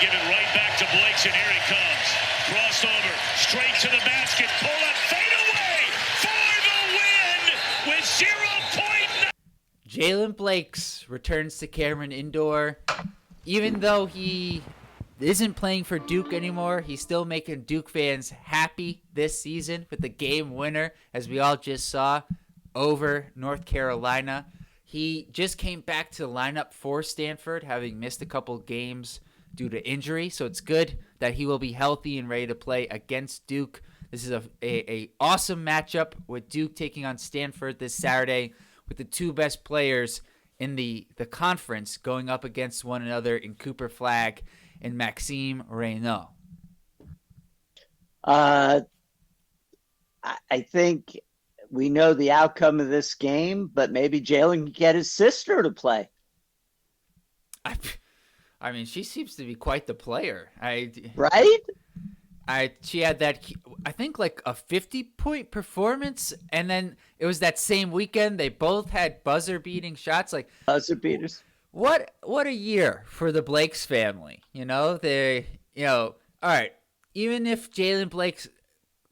give it right back to Blakes, and here he comes. Crossed over, straight to the basket, pull up, fade away for the win with 0.9. Jaylen Blakes returns to Cameron Indoor. Even though he isn't playing for Duke anymore, he's still making Duke fans happy this season with the game winner, as we all just saw, over North Carolina. He just came back to the lineup for Stanford, having missed a couple games due to injury. So it's good that he will be healthy and ready to play against Duke. This is a awesome matchup with Duke taking on Stanford this Saturday, with the two best players in the conference going up against one another in Cooper Flagg and Maxime Reynaud. I think we know the outcome of this game, but maybe Jaylen can get his sister to play. I mean, she seems to be quite the player. Right? She had that, I think, like a 50-point performance, and then it was that same weekend they both had buzzer-beating shots. Like buzzer beaters. What a year for the Blakes family. All right, even if Jaylen Blakes,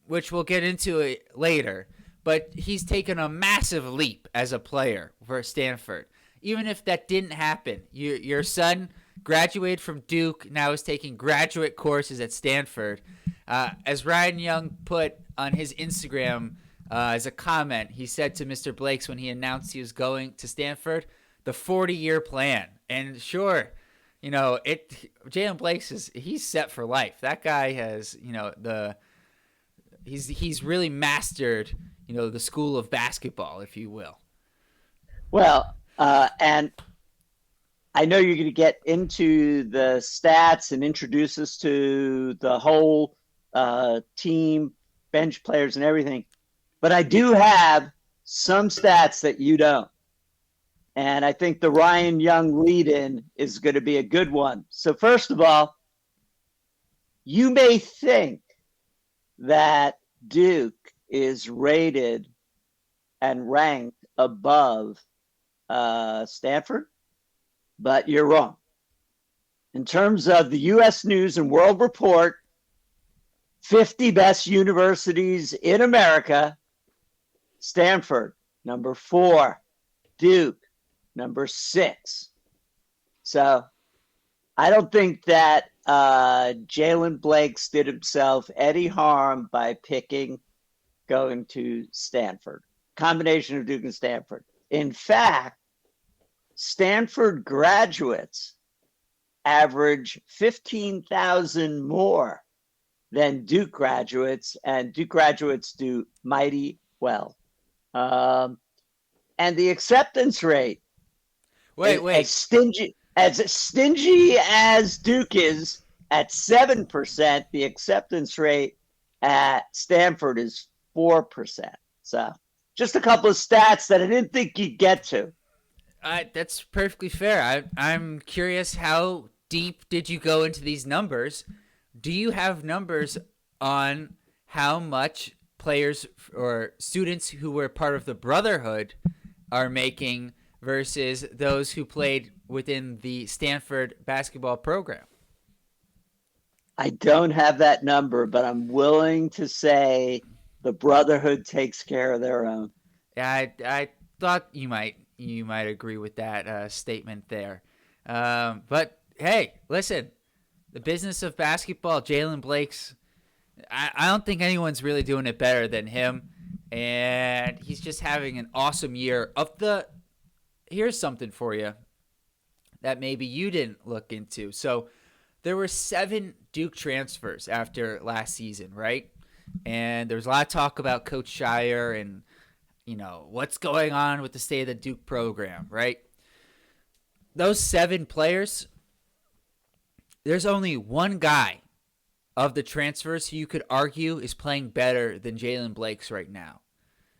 which we'll get into it later, but he's taken a massive leap as a player for Stanford. Even if that didn't happen, your son graduated from Duke, now is taking graduate courses at Stanford. As Ryan Young put on his Instagram as a comment, he said to Mr. Blakes when he announced he was going to Stanford, the 40-year plan. And sure, Jaylen Blakes he's set for life. That guy has, he's really mastered, the school of basketball, if you will. Well, and I know you're going to get into the stats and introduce us to the whole team, bench players and everything, but I do have some stats that you don't. And I think the Ryan Young lead-in is going to be a good one. So first of all, you may think that Duke is rated and ranked above Stanford, but you're wrong. In terms of the U.S. News and World Report, 50 best universities in America, Stanford, number 4, Duke, number 6. So I don't think that Jaylen Blakes did himself any harm by picking going to Stanford. Combination of Duke and Stanford. In fact, Stanford graduates average 15,000 more than Duke graduates, and Duke graduates do mighty well. And the acceptance rate, as stingy as Duke is at 7%, the acceptance rate at Stanford is 4%. So just a couple of stats that I didn't think you'd get to. That's perfectly fair. I'm curious, how deep did you go into these numbers? Do you have numbers on how much players or students who were part of the Brotherhood are making versus those who played within the Stanford basketball program? I don't have that number, but I'm willing to say the Brotherhood takes care of their own. Yeah, I thought you might agree with that statement there. But hey, listen, the business of basketball, Jaylen Blakes, I don't think anyone's really doing it better than him, and he's just having an awesome year. Here's something for you that maybe you didn't look into. So there were 7 Duke transfers after last season, right? And there was a lot of talk about Coach Shire and, what's going on with the state of the Duke program, right? Those 7 players, there's only one guy of the transfers who you could argue is playing better than Jaylen Blakes right now.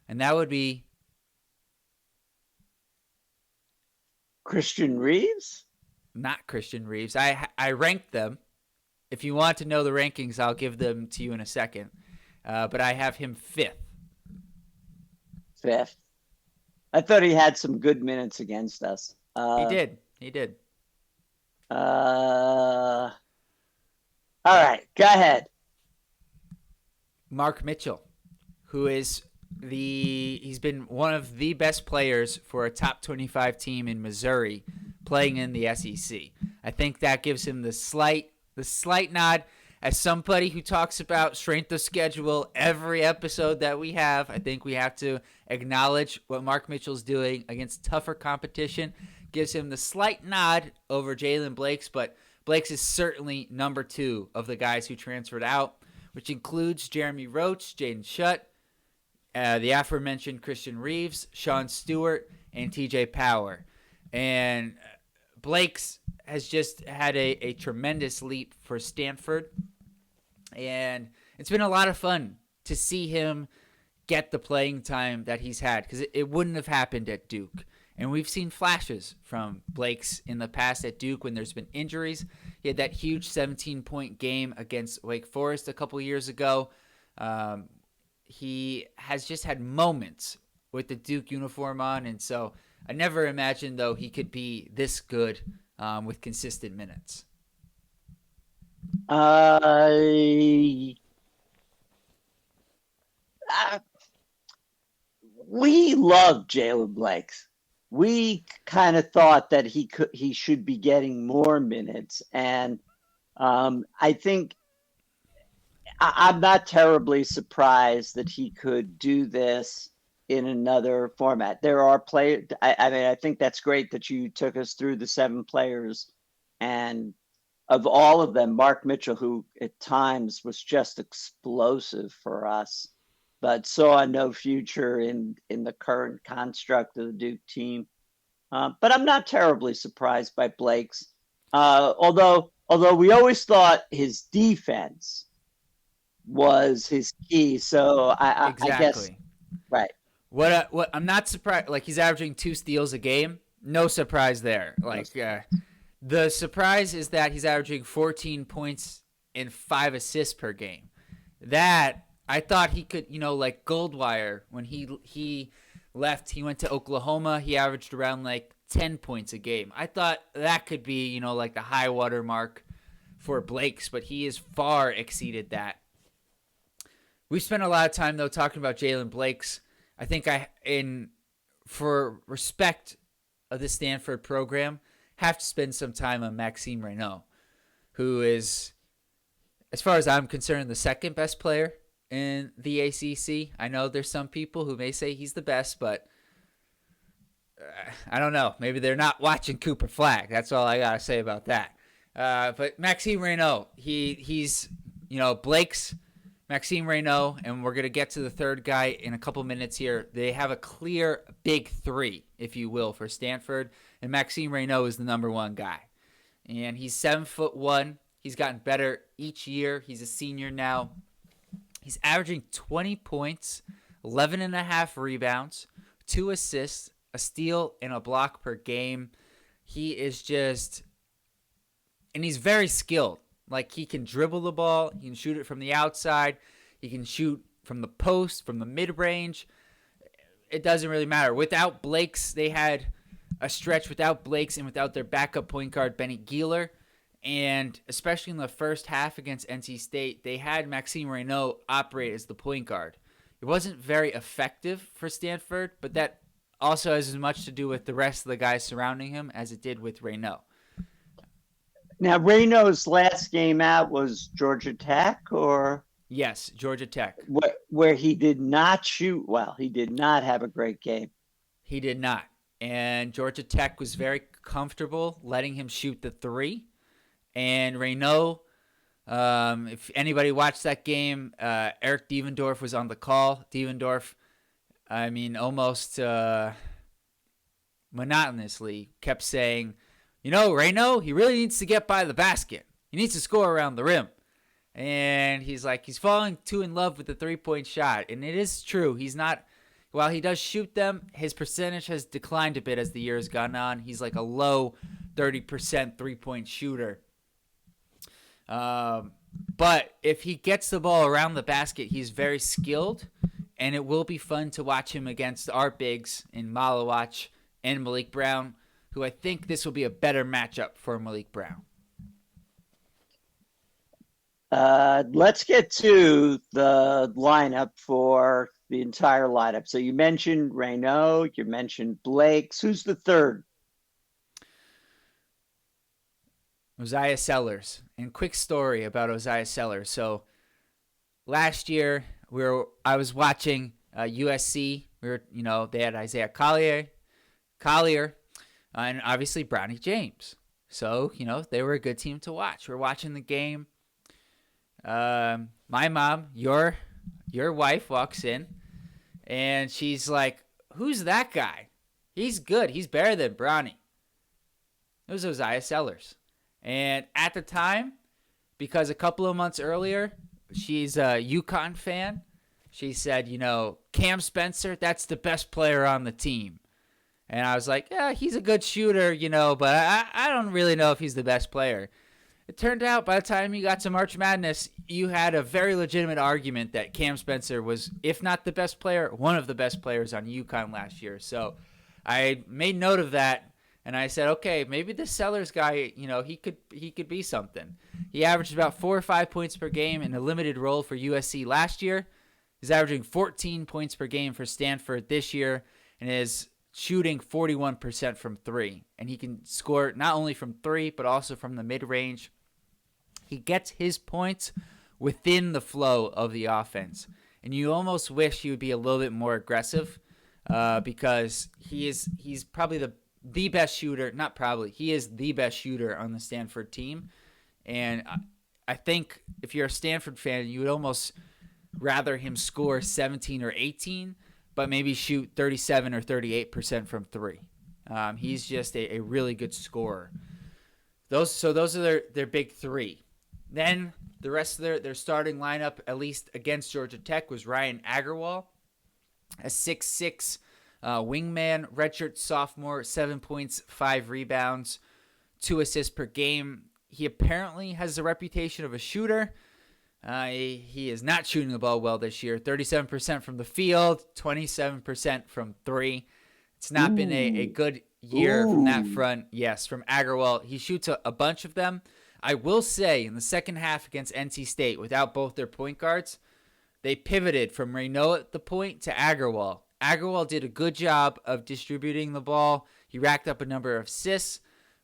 And that would be Christian Reeves? Not Christian Reeves. I ranked them. If you want to know the rankings, I'll give them to you in a second. But I have him 5th. 5th. I thought he had some good minutes against us. He did. Go ahead. Mark Mitchell, who is he's been one of the best players for a top 25 team in Missouri playing in the SEC. I think that gives him the slight nod. As somebody who talks about strength of schedule every episode that we have, I think we have to acknowledge what Mark Mitchell's doing against tougher competition. Gives him the slight nod over Jaylen Blakes, but Blakes is certainly number 2 of the guys who transferred out, which includes Jeremy Roach, Jaden Shutt, the aforementioned Christian Reeves, Sean Stewart, and TJ Power. And Blakes has just had a tremendous leap for Stanford. And it's been a lot of fun to see him get the playing time that he's had, because it wouldn't have happened at Duke. And we've seen flashes from Blakes in the past at Duke when there's been injuries. He had that huge 17-point game against Wake Forest a couple years ago. He has just had moments with the Duke uniform on, and so I never imagined, though, he could be this good with consistent minutes. We love Jaylen Blakes. We kind of thought that he should be getting more minutes, and I think I'm not terribly surprised that he could do this in another format. There are players. I mean, I think that's great that you took us through the 7 players, and of all of them, Mark Mitchell, who at times was just explosive for us, but saw no future in the current construct of the Duke team. But I'm not terribly surprised by Blake's, although we always thought his defense was his key. So I guess right. What I'm not surprised. Like, he's averaging 2 steals a game. No surprise there. Like, the surprise is that he's averaging 14 points and 5 assists per game. That I thought he could, like Goldwire, when he left, he went to Oklahoma. He averaged around like 10 points a game. I thought that could be, like the high water mark for Blake's, but he has far exceeded that. We spent a lot of time, though, talking about Jaylen Blakes. I think for respect of the Stanford program, have to spend some time on Maxime Reynaud, who is, as far as I'm concerned, the second best player in the ACC. I know there's some people who may say he's the best, but I don't know. Maybe they're not watching Cooper Flagg. That's all I got to say about that. But Maxime Reynaud, he's Blake's Maxime Reynaud, and we're going to get to the third guy in a couple minutes here. They have a clear big 3, if you will, for Stanford, and Maxime Reynaud is the number 1 guy. And he's 7'1". He's gotten better each year. He's a senior now. He's averaging 20 points, 11.5 rebounds, 2 assists, a steal, and a block per game. He is just, and he's very skilled. Like, he can dribble the ball. He can shoot it from the outside. He can shoot from the post, from the mid-range. It doesn't really matter. Without Blakes, they had a stretch without Blakes and without their backup point guard, Benny Gieler. And especially in the first half against NC State, they had Maxime Reynaud operate as the point guard. It wasn't very effective for Stanford, but that also has as much to do with the rest of the guys surrounding him as it did with Reynaud. Now, Reynaud's last game out was Georgia Tech, or? Yes, Georgia Tech. Where he did not shoot well. He did not have a great game. He did not. And Georgia Tech was very comfortable letting him shoot the 3. And Reynaud, if anybody watched that game, Eric Devendorf was on the call. Devendorf, almost monotonously kept saying, Reynaud, he really needs to get by the basket. He needs to score around the rim. And he's falling too in love with the 3-point shot. And it is true. He's not, while he does shoot them, his percentage has declined a bit as the year has gone on. He's like a low 30% 3-point shooter. But if he gets the ball around the basket, he's very skilled. And it will be fun to watch him against our bigs in Malawach and Malik Brown, who I think this will be a better matchup for Malik Brown. Let's get to the lineup for the entire lineup. So you mentioned Reynaud, you mentioned Blakes. Who's the third? Isaiah Sellers. And quick story about Isaiah Sellers. So last year I was watching USC. They had Isaiah Collier, and obviously Bronny James. So they were a good team to watch. We're watching the game. My mom, your wife, walks in, and she's like, "Who's that guy? He's good. He's better than Bronny." It was Isaiah Sellers. And at the time, because a couple of months earlier, she's a UConn fan, she said, Cam Spencer, that's the best player on the team. And I was like, yeah, he's a good shooter, but I don't really know if he's the best player. It turned out by the time you got to March Madness, you had a very legitimate argument that Cam Spencer was, if not the best player, one of the best players on UConn last year. So I made note of that. And I said, okay, maybe this Sellers guy, he could be something. He averaged about 4 or 5 points per game in a limited role for USC last year. He's averaging 14 points per game for Stanford this year and is shooting 41% from three. And he can score not only from three, but also from the mid-range. He gets his points within the flow of the offense. And you almost wish he would be a little bit more aggressive because he's probably the best shooter, not probably, he is the best shooter on the Stanford team. And I think if you're a Stanford fan, you would almost rather him score 17 or 18, but maybe shoot 37 or 38% from three. He's just a really good scorer. Those are their big three. Then the rest of their starting lineup, at least against Georgia Tech, was Ryan Agarwal, a 6'6", wingman, redshirt sophomore, 7 points, 5 rebounds, 2 assists per game. He apparently has the reputation of a shooter. He is not shooting the ball well this year. 37% from the field, 27% from three. It's not been a good year from that front. Yes, from Agarwal. He shoots a bunch of them. I will say in the second half against NC State, without both their point guards, they pivoted from Reynaud at the point to Agarwal. Agarwal did a good job of distributing the ball. He racked up a number of assists.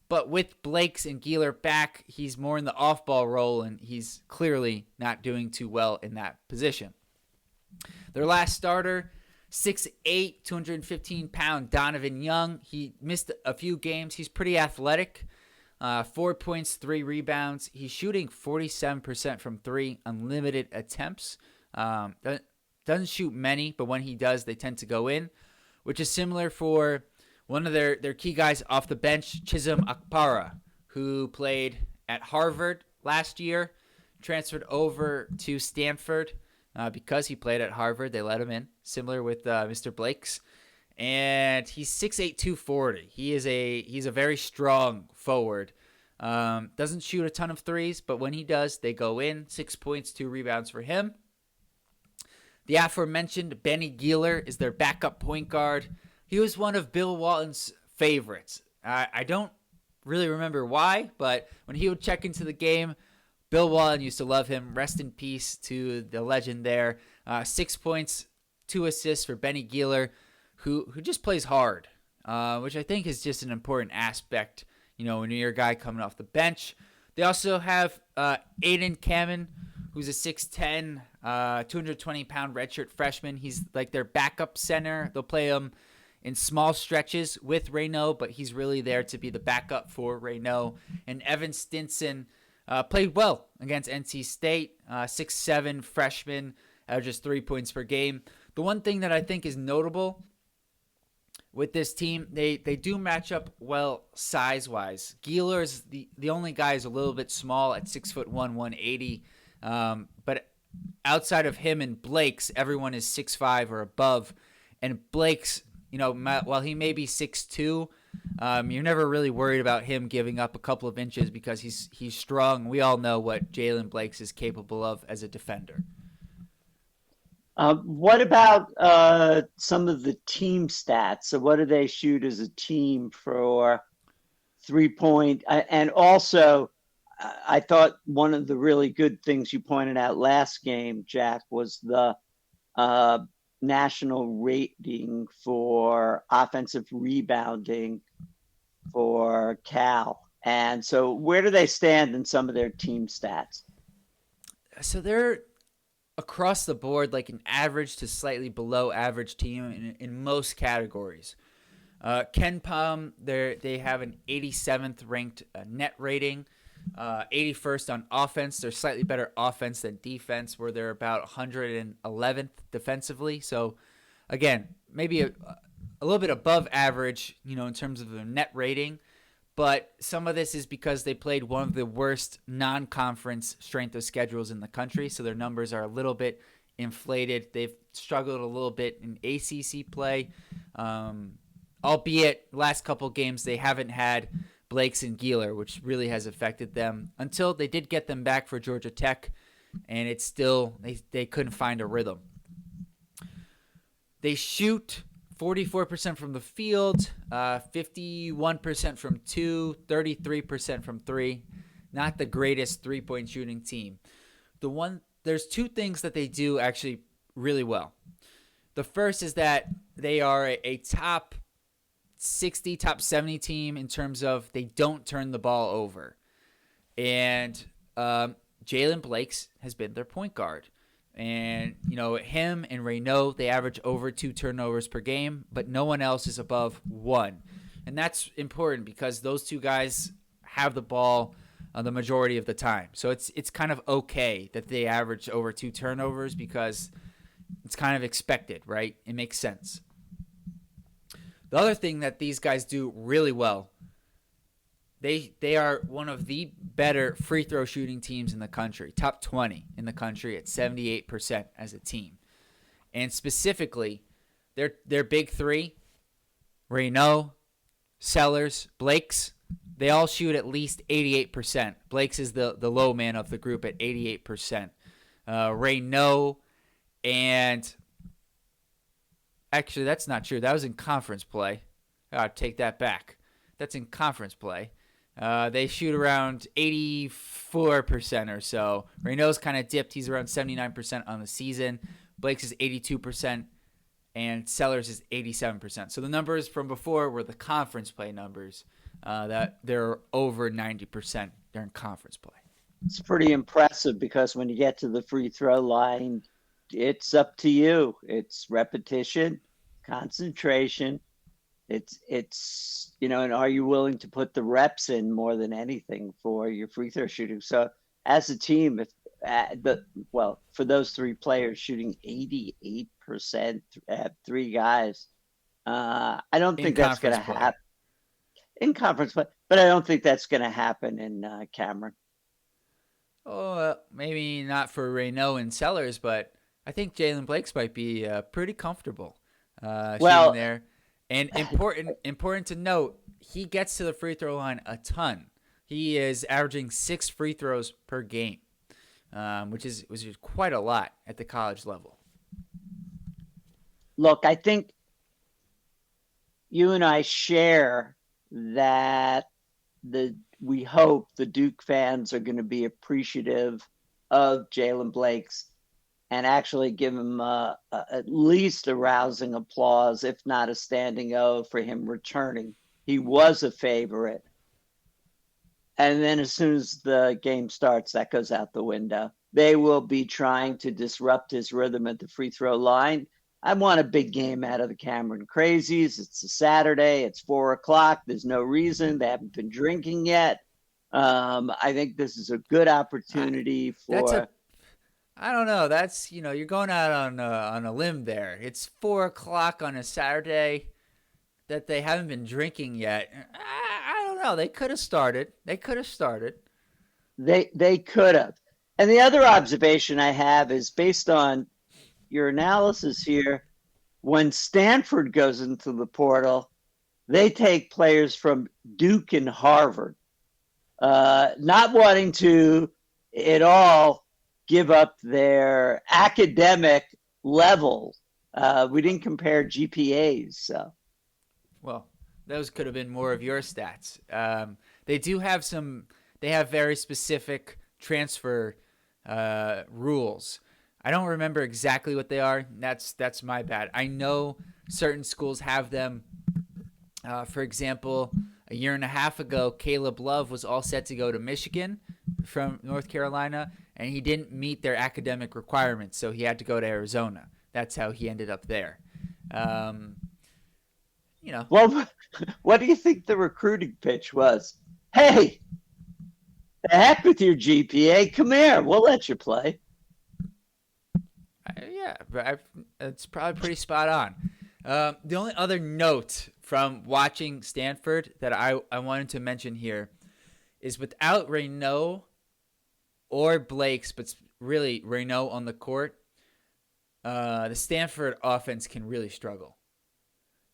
But with Blakes and Gieler back, he's more in the off-ball role, and he's clearly not doing too well in that position. Their last starter, 6'8", 215-pound Donovan Young. He missed a few games. He's pretty athletic. 4 points, 3 rebounds. He's shooting 47% from three, unlimited attempts. Doesn't shoot many, but when he does, they tend to go in, which is similar for one of their key guys off the bench, Chisholm Akpara, who played at Harvard last year, transferred over to Stanford because he played at Harvard. They let him in, similar with Mr. Blakes. And he's 6'8", 240. He's a very strong forward. Doesn't shoot a ton of threes, but when he does, they go in. 6 points, 2 rebounds for him. The aforementioned Benny Gieler is their backup point guard. He was one of Bill Walton's favorites. I don't really remember why, but when he would check into the game, Bill Walton used to love him. Rest in peace to the legend there. 6 points, 2 assists for Benny Gieler, who just plays hard, which I think is just an important aspect, when you're a guy coming off the bench. They also have Aiden Kamen, who's a 6'10", 220-pound redshirt freshman. He's like their backup center. They'll play him in small stretches with Reynaud, but he's really there to be the backup for Reynaud. And Evan Stinson played well against NC State, 6'7", freshman, averages 3 points per game. The one thing that I think is notable with this team, they do match up well size-wise. Gieler is the only guy who's a little bit small at 6'1", 180. But outside of him and Blakes, everyone is 6'5" or above. And Blakes, while he may be 6'2", you're never really worried about him giving up a couple of inches because he's strong. We all know what Jaylen Blakes is capable of as a defender. What about some of the team stats? So what do they shoot as a team for 3-point? And also, I thought one of the really good things you pointed out last game, Jack, was the uh, national rating for offensive rebounding for Cal. And so, where do they stand in some of their team stats? So they're across the board like an average to slightly below average team in most categories. Ken Palm, they have an 87th ranked net rating, 81st on offense. They're slightly better offense than defense, where they're about 111th defensively. So, again, maybe a little bit above average, in terms of their net rating. But some of this is because they played one of the worst non-conference strength of schedules in the country, so their numbers are a little bit inflated. They've struggled a little bit in ACC play. Albeit last couple games they haven't had Blakes and Gieler, which really has affected them until they did get them back for Georgia Tech, and it's still they couldn't find a rhythm. They shoot 44% from the field, 51% from 2, 33% from 3. Not the greatest three-point shooting team. There's two things that they do actually really well. The first is that they are a top 60, top 70 team in terms of they don't turn the ball over. And Jaylen Blakes has been their point guard. And, him and Reynaud, they average over 2 turnovers per game, but no one else is above 1. And that's important because those two guys have the ball the majority of the time. So it's kind of okay that they average over 2 turnovers because it's kind of expected, right? It makes sense. The other thing that these guys do really well, they are one of the better free throw shooting teams in the country, top 20 in the country at 78% as a team. And specifically, their big three, Reynaud, Sellers, Blakes, they all shoot at least 88%. Blakes is the low man of the group at 88%. Reynaud and... Actually, that's not true. That was in conference play. I'll take that back. That's in conference play. They shoot around 84% or so. Reynaud's kind of dipped. He's around 79% on the season. Blake's is 82%, and Sellers is 87%. So the numbers from before were the conference play numbers. That they're over 90% during conference play. It's pretty impressive because when you get to the free throw line, it's up to you. It's repetition, concentration. It's and are you willing to put the reps in more than anything for your free throw shooting? So as a team, if for those 3 players shooting 88% at 3 guys, I don't think that's going to happen in conference play, but I don't think that's going to happen in Cameron. Oh, maybe not for Reynaud and Sellers, but I think Jaylen Blakes might be pretty comfortable shooting there. And important to note, he gets to the free throw line a ton. He is averaging 6 free throws per game, which is quite a lot at the college level. Look, I think you and I share that we hope the Duke fans are going to be appreciative of Jaylen Blakes and actually give him at least a rousing applause, if not a standing O, for him returning. He was a favorite. And then as soon as the game starts, that goes out the window. They will be trying to disrupt his rhythm at the free throw line. I want a big game out of the Cameron Crazies. It's a Saturday. It's 4 o'clock. There's no reason. They haven't been drinking yet. I think this is a good opportunity for... I don't know. That's, you're going out on a limb there. It's 4 o'clock on a Saturday that they haven't been drinking yet. I don't know. They could have started. They could have. And the other observation I have is based on your analysis here. When Stanford goes into the portal, they take players from Duke and Harvard, not wanting to at all give up their academic level. We didn't compare GPAs. So. Well, those could have been more of your stats. They do have some they have very specific transfer rules. I don't remember exactly what they are. That's my bad. I know certain schools have them. For example, a year and a half ago, Caleb Love was all set to go to Michigan from North Carolina, and he didn't meet their academic requirements, so he had to go to Arizona. That's how he ended up there. Well, what do you think the recruiting pitch was? Hey, the heck with your GPA. Come here. We'll let you play. But it's probably pretty spot on. The only other note from watching Stanford that I wanted to mention here is without Reynaud or Blakes, but really Reynaud on the court, the Stanford offense can really struggle.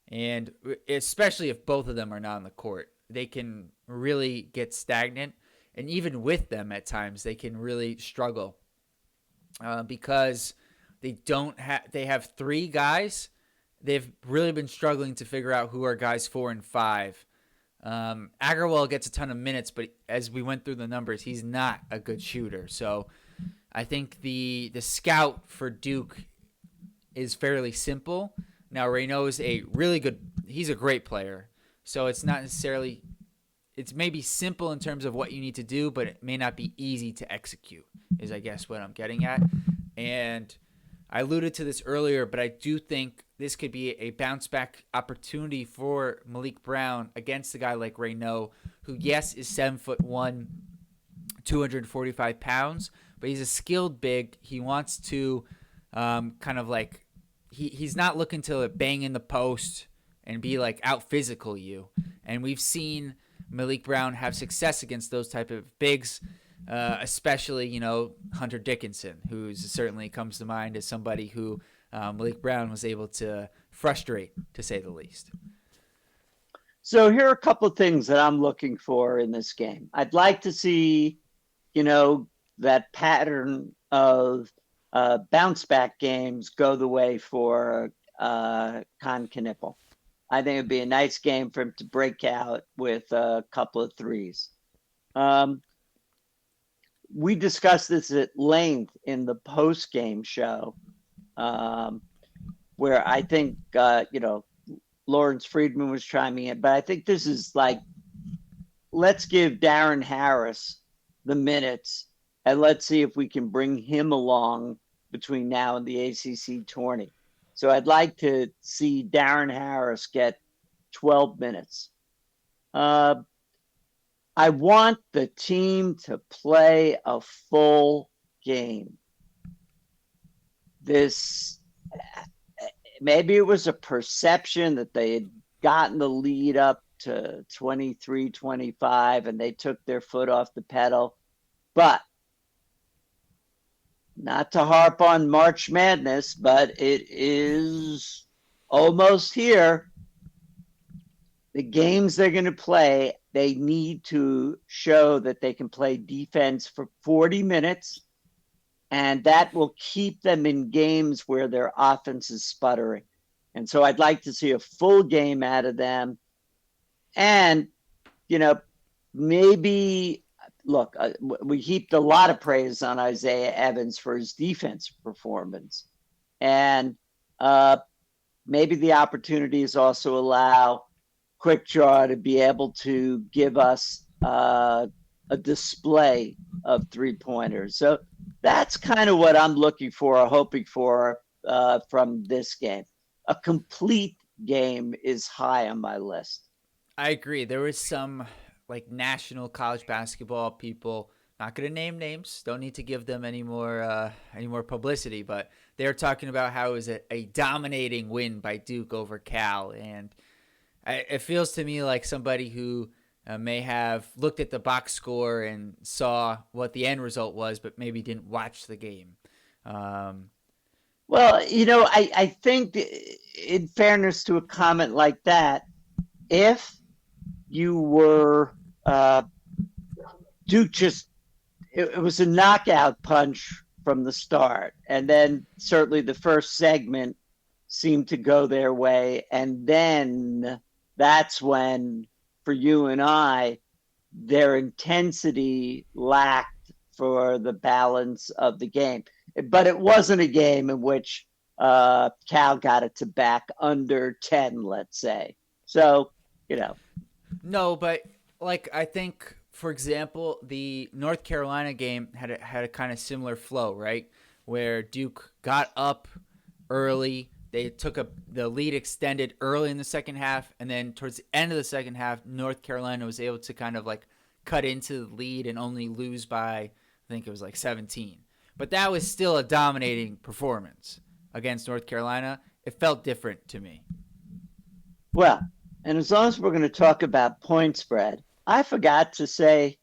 And especially if both of them are not on the court, they can really get stagnant. And even with them at times, they can really struggle because they have three guys. They've really been struggling to figure out who are guys 4 and 5. Agarwal gets a ton of minutes, but as we went through the numbers, he's not a good shooter. So I think the scout for Duke is fairly simple. Now, Reynaud is he's a great player. So it's not necessarily, it's maybe simple in terms of what you need to do, but it may not be easy to execute, is I guess what I'm getting at. And I alluded to this earlier, but I do think this could be a bounce back opportunity for Malik Brown against a guy like Reynaud, who, yes, is 7'1", 245 pounds, but he's a skilled big. He wants to kind of like, he's not looking to bang in the post and be like out physical you. And we've seen Malik Brown have success against those type of bigs, especially, Hunter Dickinson, who certainly comes to mind as somebody who Malik Brown was able to frustrate, to say the least. So here are a couple of things that I'm looking for in this game. I'd like to see, that pattern of bounce back games go the way for Con Knippel. I think it'd be a nice game for him to break out with a couple of threes. We discussed this at length in the post-game show, where I think, Lawrence Friedman was chiming in, but I think this is like, let's give Darren Harris the minutes and let's see if we can bring him along between now and the ACC tourney. So I'd like to see Darren Harris get 12 minutes. I want the team to play a full game. Maybe it was a perception that they had gotten the lead up to 23-25 and they took their foot off the pedal. But not to harp on March Madness, but it is almost here. The games they're going to play, they need to show that they can play defense for 40 minutes, and that will keep them in games where their offense is sputtering. And so I'd like to see a full game out of them. And, maybe – look, we heaped a lot of praise on Isaiah Evans for his defensive performance. And maybe the opportunities also allow Quickjaw to be able to give us a display of three-pointers. So that's kind of what I'm looking for or hoping for from this game. A complete game is high on my list. I agree. There was some national college basketball people, not going to name names, don't need to give them any more publicity, but they're talking about how it was a dominating win by Duke over Cal. And it feels to me like somebody who may have looked at the box score and saw what the end result was, but maybe didn't watch the game. Well, I think in fairness to a comment like that, if you were Duke, it was a knockout punch from the start. And then certainly the first segment seemed to go their way. And then that's when, for you and I, their intensity lacked for the balance of the game. But it wasn't a game in which Cal got it to back under 10, let's say. So, you know. No, but like I think, for example, the North Carolina game had a kind of similar flow, right? Where Duke got up early, they took the lead extended early in the second half, and then towards the end of the second half, North Carolina was able to kind of like cut into the lead and only lose by, I think it was like 17. But that was still a dominating performance against North Carolina. It felt different to me. Well, and as long as we're going to talk about point spread, I forgot to say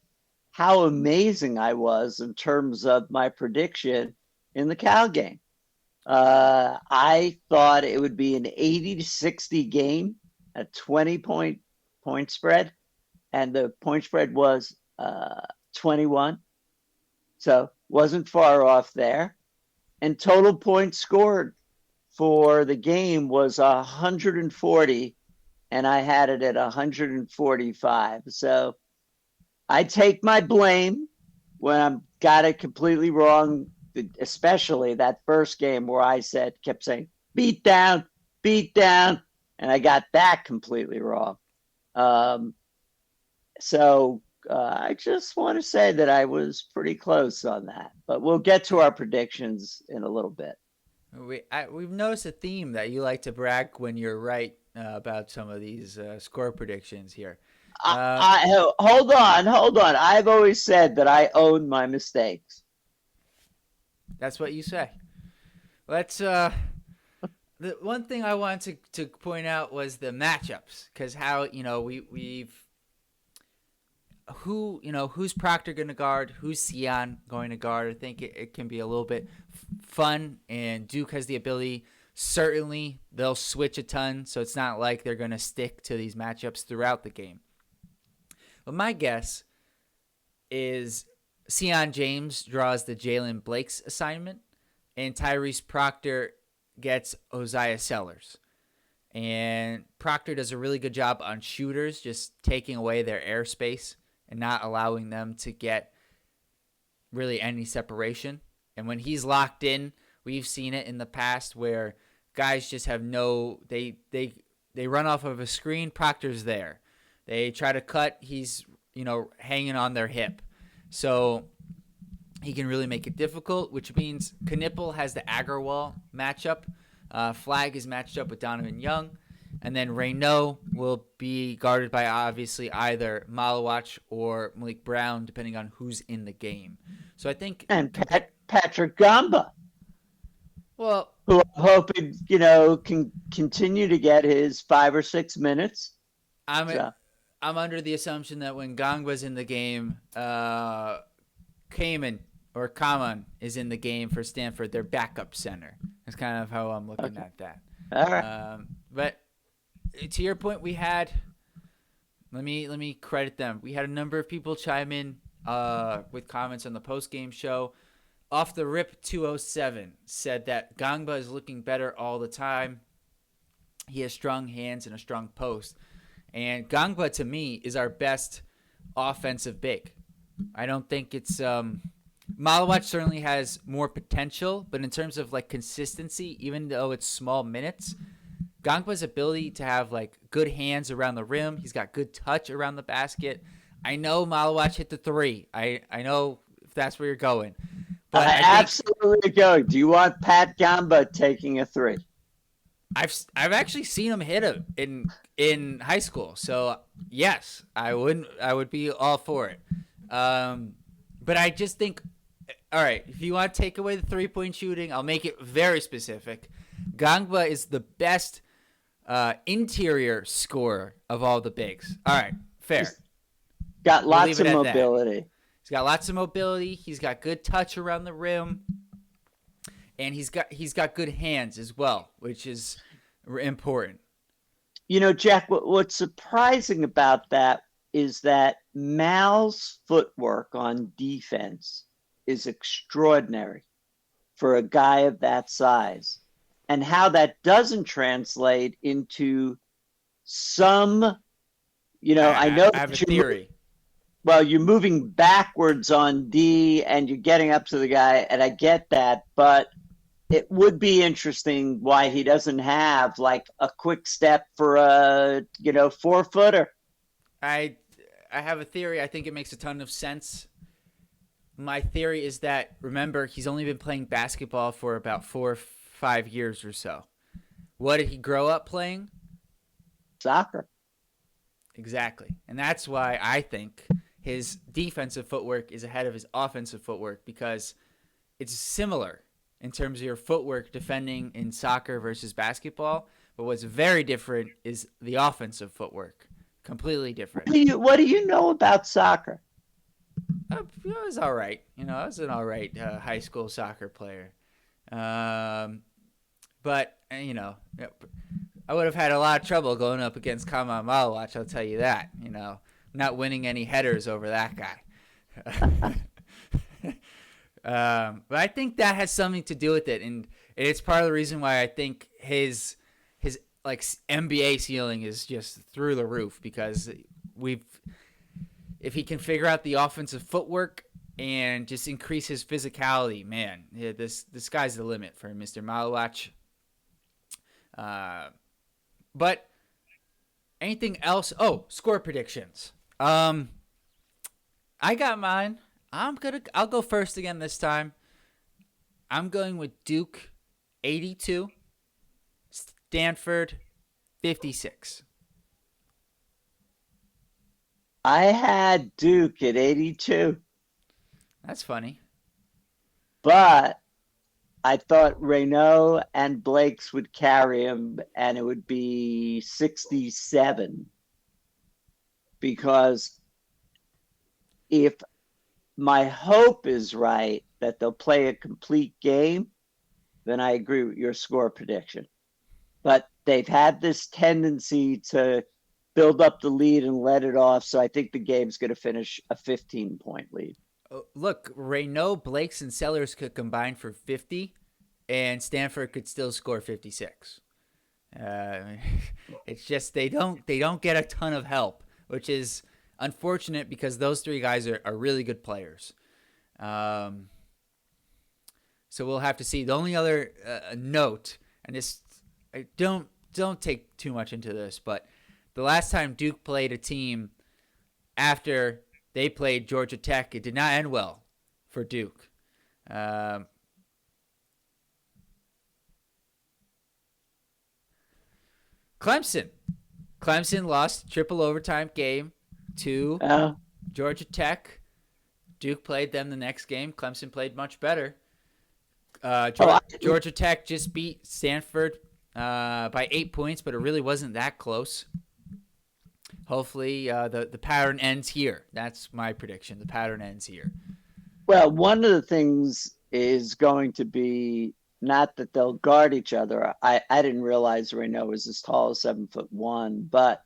how amazing I was in terms of my prediction in the Cal game. I thought it would be an 80-60 game, a 20-point spread, and the point spread was 21. So wasn't far off there. And total points scored for the game was 140, and I had it at 145. So I take my blame when I got it completely wrong, especially that first game where I kept saying, beat down, and I got that completely wrong. So I just want to say that I was pretty close on that, but we'll get to our predictions in a little bit. We've noticed a theme that you like to brag when you're right about some of these score predictions here. Hold on. I've always said that I own my mistakes. That's what you say. Let's. The one thing I wanted to point out was the matchups, because how we've who's Proctor going to guard, who's Sion going to guard. I think it can be a little bit fun, and Duke has the ability. Certainly, they'll switch a ton, so it's not like they're going to stick to these matchups throughout the game. But my guess is Sion James draws the Jaylen Blakes assignment, and Tyrese Proctor gets Ozziah Sellers. And Proctor does a really good job on shooters, just taking away their airspace and not allowing them to get really any separation. And when he's locked in, we've seen it in the past where guys just have they run off of a screen, Proctor's there. They try to cut, he's hanging on their hip. So he can really make it difficult, which means Knipple has the Agarwal matchup. Flag is matched up with Donovan Young. And then Reynaud will be guarded by obviously either Malawach or Malik Brown, depending on who's in the game. So I think... And Patrick Gamba. Well... Who I'm hoping, can continue to get his 5 or 6 minutes. I'm under the assumption that when Gangba's in the game, Kaman is in the game for Stanford, their backup center. That's kind of how I'm looking at that. All right. But to your point, we had let me credit them. We had a number of people chime in with comments on the post-game show. Off the Rip 207 said that Gangba is looking better all the time. He has strong hands and a strong post. And Gangba, to me, is our best offensive big. I don't think it's Malawach certainly has more potential, but in terms of like consistency, even though it's small minutes, Gangba's ability to have like good hands around the rim, he's got good touch around the basket. I know Malawach hit the three. I know if that's where you're going. But absolutely go. Do you want Pat Gamba taking a three? I've actually seen him hit him in high school. So yes, I would be all for it. But I just think, all right, if you want to take away the 3-point shooting, I'll make it very specific. Gangba is the best interior scorer of all the bigs. All right, fair. He's got lots of mobility. He's got lots of mobility. He's got good touch around the rim. And he's got good hands as well, which is important. Jack, what's surprising about that is that Mal's footwork on defense is extraordinary for a guy of that size. And how that doesn't translate into some, I know. I have a theory. well, you're moving backwards on D and you're getting up to the guy, and I get that, but it would be interesting why he doesn't have like a quick step for a 4-footer. I I have a theory. I think it makes a ton of sense. My theory is that, remember, he's only been playing basketball for about 4 or 5 years or so. What did he grow up playing? Soccer. Exactly. And that's why I think his defensive footwork is ahead of his offensive footwork, because it's similar in terms of your footwork defending in soccer versus basketball. But what's very different is the offensive footwork. Completely different. What do you know about soccer? I was all right. I was an all right high school soccer player. But, I would have had a lot of trouble going up against Kama Malawach, I'll tell you that. Not winning any headers over that guy. But I think that has something to do with it, and it's part of the reason why I think his like NBA ceiling is just through the roof, because if he can figure out the offensive footwork and just increase his physicality, man, this sky's the limit for Mr. Malawach. But anything else? Oh, score predictions. I got mine. I'll go first again this time. I'm going with Duke 82, Stanford 56. I had Duke at 82, That's funny. but I thought Renault and Blake's would carry him, and it would be 67. Because if my hope is right that they'll play a complete game, then I agree with your score prediction. But they've had this tendency to build up the lead and let it off, so I think the game's going to finish a 15-point lead. Look, Renault, Blakes, and Sellers could combine for 50, and Stanford could still score 56. It's just they don't get a ton of help, which is unfortunate because those three guys are really good players. So we'll have to see. The only other note, and this, I don't take too much into this, but the last time Duke played a team after they played Georgia Tech, it did not end well for Duke. Clemson lost triple overtime game to Georgia Tech. Duke played them the next game. Clemson played much better. Georgia Tech just beat Stanford by 8 points, but it really wasn't that close. Hopefully, the pattern ends here. That's my prediction. The pattern ends here. Well, one of the things is going to be not that they'll guard each other. I didn't realize Renault was as tall as 7'1", but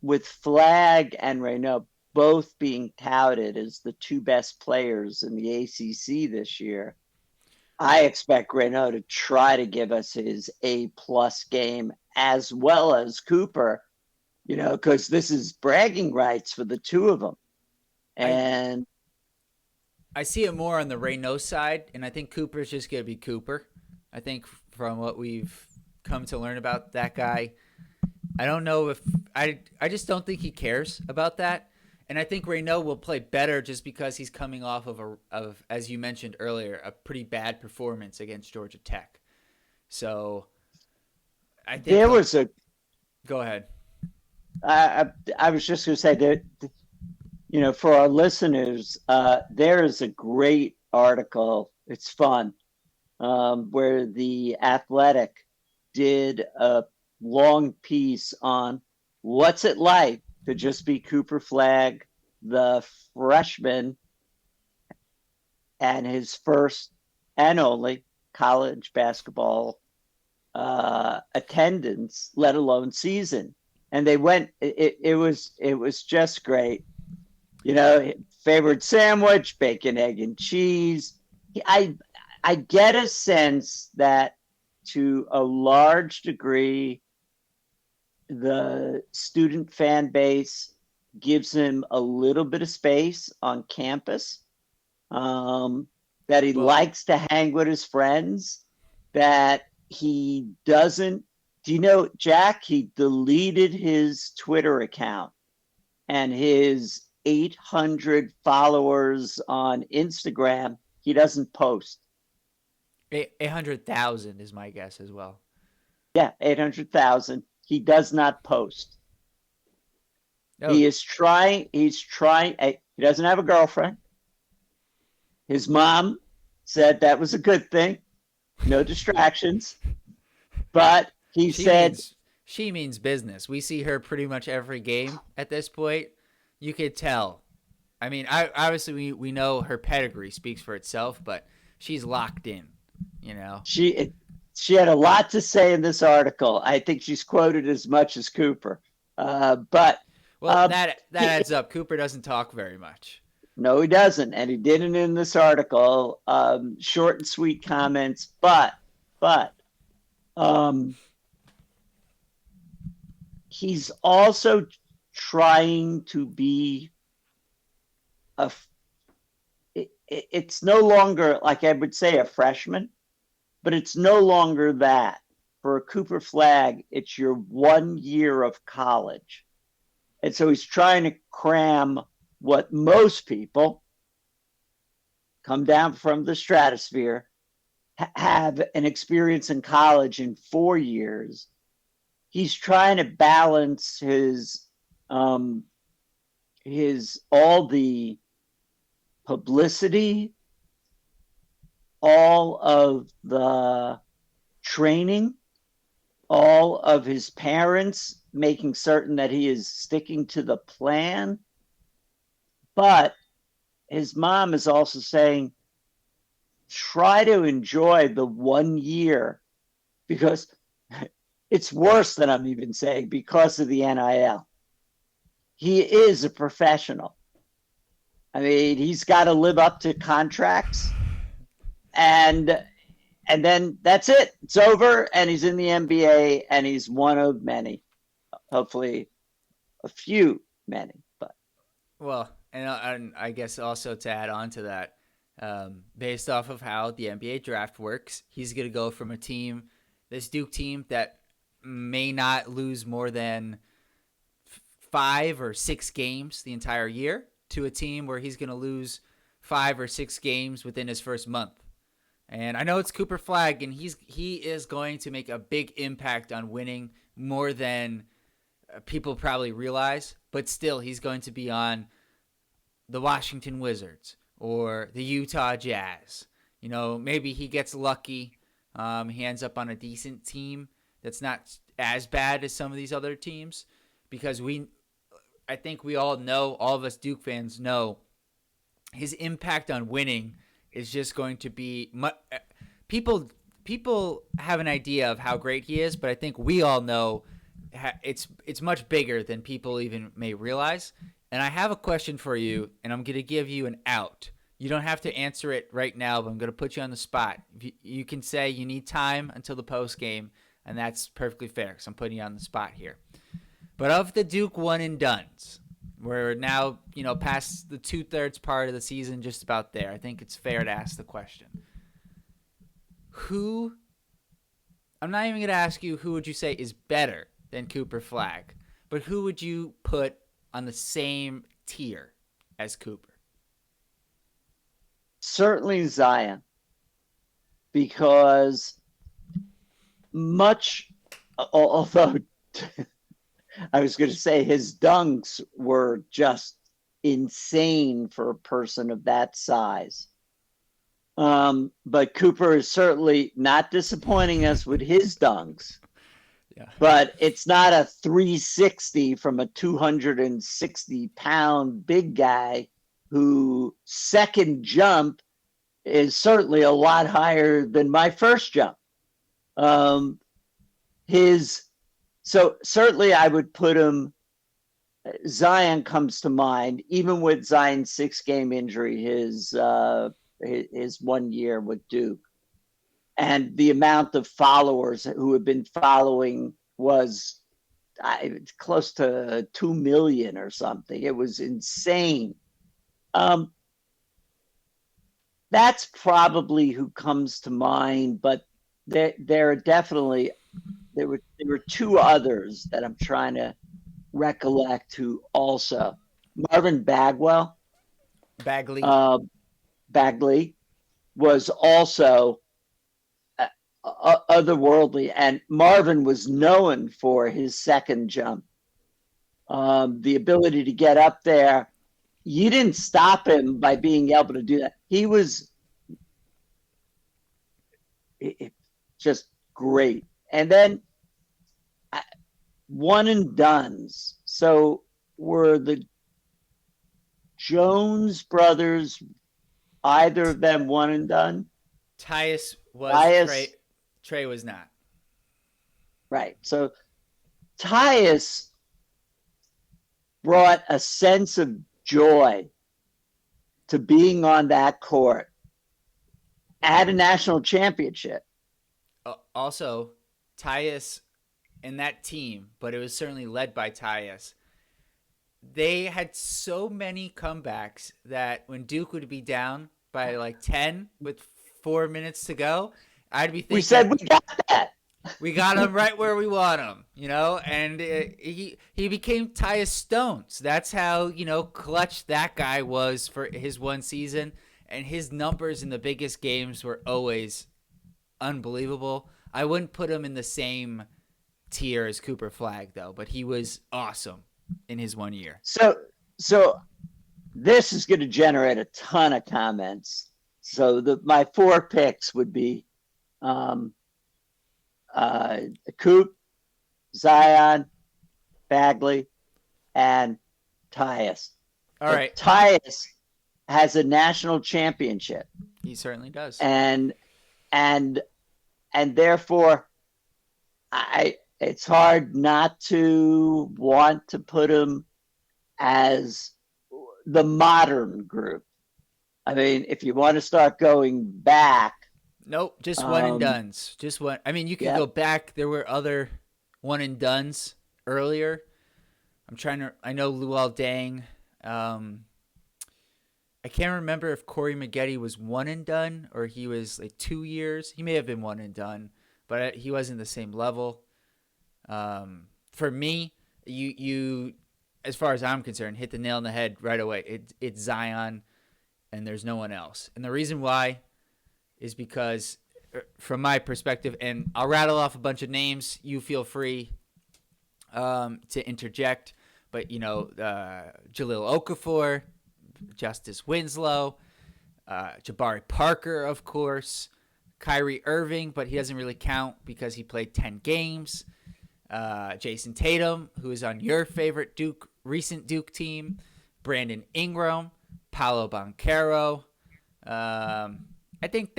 with Flagg and Renault both being touted as the two best players in the ACC this year, I expect Renault to try to give us his A-plus game as well as Cooper, because this is bragging rights for the two of them. And I see it more on the Renault side, and I think Cooper's just going to be Cooper. I think from what we've come to learn about that guy, I don't know if I just don't think he cares about that. And I think Renault will play better just because he's coming off of as you mentioned earlier, a pretty bad performance against Georgia Tech. So I think there was a. Go ahead. I was just going to say that, for our listeners, there is a great article. It's fun, where the Athletic did a long piece on what's it like to just be Cooper Flagg, the freshman, and his first and only college basketball attendance, let alone season. And they went. It was just great. Favorite sandwich, bacon, egg, and cheese. I get a sense that to a large degree, the student fan base gives him a little bit of space on campus, that he Well, likes to hang with his friends, that he doesn't. Do you know, Jack? He deleted his Twitter account and his 800 followers on Instagram. He doesn't post. 800,000 is my guess as well. Yeah, 800,000. He does not post. Oh, He is trying. He's trying. He doesn't have a girlfriend. His mom said that was a good thing. No distractions. But he she said, means she means business. We see her pretty much every game at this point. You could tell. I mean, obviously we know her pedigree speaks for itself, but she's locked in. You know. she had a lot to say in this article. I think she's quoted as much as Cooper. But Well, that he, adds up. Cooper doesn't talk very much. no, he doesn't, and he didn't in this article. Short and sweet comments, but um, he's also trying to be a. It's no longer, like I would say, a freshman, but it's no longer that. For a Cooper Flag, it's your 1 year of college. And so he's trying to cram what most people come down from the stratosphere have an experience in college in 4 years. He's trying to balance his all the publicity, all of the training, all of his parents making certain that he is sticking to the plan. But his mom is also saying, try to enjoy the 1 year, because it's worse than I'm even saying, because of the NIL. He is a professional. I mean, he's got to live up to contracts, and then that's it. It's over, and he's in the NBA, and he's one of many, hopefully a few many. But Well, and I guess also to add on to that, based off of how the NBA draft works, he's going to go from a team, this Duke team that may not lose more than 5 or 6 games the entire year, to a team where he's going to lose 5 or 6 games within his first month. And I know it's Cooper Flag, and he is going to make a big impact on winning more than people probably realize. But still, he's going to be on the Washington Wizards or the Utah Jazz. You know, maybe he gets lucky. He ends up on a decent team that's not as bad as some of these other teams, because I think we all know, all of us Duke fans know, his impact on winning is just going to be people have an idea of how great he is, but I think we all know it's much bigger than people even may realize. And I have a question for you, and I'm going to give you an out. You don't have to answer it right now, but I'm going to put you on the spot. You can say you need time until the post game, and that's perfectly fair because I'm putting you on the spot here. But of the Duke one and dones, we're now, past the 2/3 part of the season, just about there. I think it's fair to ask the question. I'm not even going to ask you who would you say is better than Cooper Flag, but who would you put on the same tier as Cooper? certainly Zion, because although I was going to say his dunks were just insane for a person of that size. But Cooper is certainly not disappointing us with his dunks. Yeah. But it's not a 360 from a 260-pound big guy whose second jump is certainly a lot higher than my first jump. So certainly I would put him. Zion comes to mind, even with Zion's 6-game injury, his 1 year with Duke, and the amount of followers who have been following was, it's close to 2 million or something. It was insane. That's probably who comes to mind, but there are definitely there were two others that I'm trying to recollect who also Marvin Bagley. Bagley was also otherworldly, and Marvin was known for his second jump, the ability to get up there. You didn't stop him by being able to do that. He was just great. And then one and dones. So were the Jones brothers, either of them one and done? Tyus was. Tyus, Trey was not. right. So Tyus brought a sense of joy to being on that court at a national championship. Also, Tyus and that team, but it was certainly led by Tyus. They had so many comebacks that when Duke would be down by like 10 with 4 minutes to go, I'd be thinking, we said we got that. We got him right where we want him, and he became Tyus Stones. That's how, clutch that guy was for his one season. And his numbers in the biggest games were always unbelievable. I wouldn't put him in the same tier as Cooper Flagg, though, but he was awesome in his 1 year. So this is going to generate a ton of comments. So my 4 picks would be Coop, Zion, Bagley, and Tyus. All right. Tyus has a national championship. He certainly does. And therefore, it's hard not to want to put him as the modern group. I mean, if you want to start going back. Nope, just one and dones. Just one. I mean, you could go back. There were other one and dones earlier. I know Luol Deng. I can't remember if Corey Maggette was one and done or he was like 2 years. He may have been one and done, but he wasn't the same level. For me, you, as far as I'm concerned, hit the nail on the head right away. It's Zion, and there's no one else. And the reason why is because, from my perspective, and I'll rattle off a bunch of names. You feel free to interject, but Jahlil Okafor, Justice Winslow, Jabari Parker, of course, Kyrie Irving, but he doesn't really count because he played 10 games. Jason Tatum, who is on your favorite recent Duke team, Brandon Ingram, Paolo Banchero. I think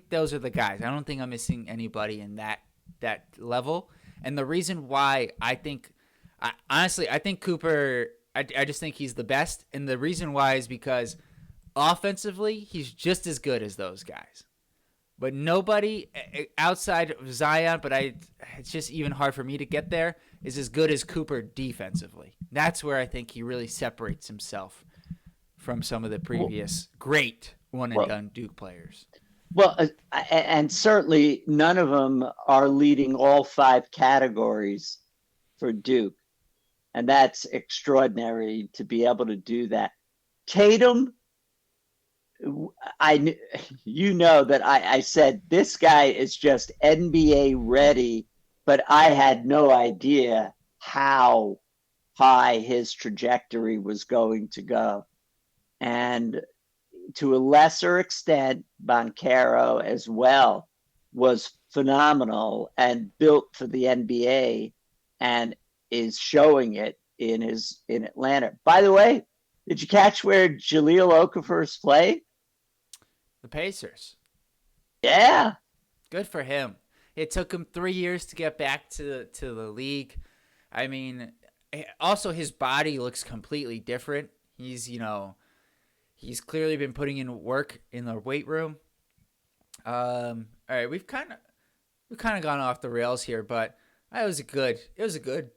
those are the guys. I don't think I'm missing anybody in that level. And the reason why I think Cooper, I just think he's the best. And the reason why is because offensively, he's just as good as those guys. But nobody outside of Zion, but it's just even hard for me to get there, is as good as Cooper defensively. That's where I think he really separates himself from some of the previous great one-and-done Duke players. Well, and certainly none of them are leading all 5 categories for Duke. And that's extraordinary to be able to do that. Tatum, I said this guy is just NBA ready, but I had no idea how high his trajectory was going to go. And to a lesser extent, Banchero as well was phenomenal and built for the NBA and is showing it in Atlanta. By the way, did you catch where Jahlil Okafor's played? The Pacers. Yeah. Good for him. It took him 3 years to get back to the league. I mean, also his body looks completely different. He's clearly been putting in work in the weight room. All right, we've kind of gone off the rails here, but it was a good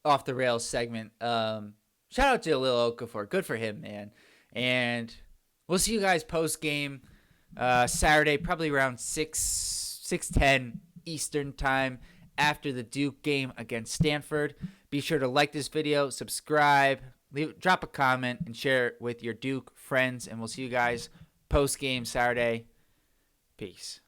off the rails segment. Shout out to Lil Okafor. Good for him, man. And we'll see you guys post game Saturday, probably around 6:10 Eastern time after the Duke game against Stanford. Be sure to like this video, subscribe, drop a comment, and share it with your Duke friends. And we'll see you guys post game Saturday. Peace.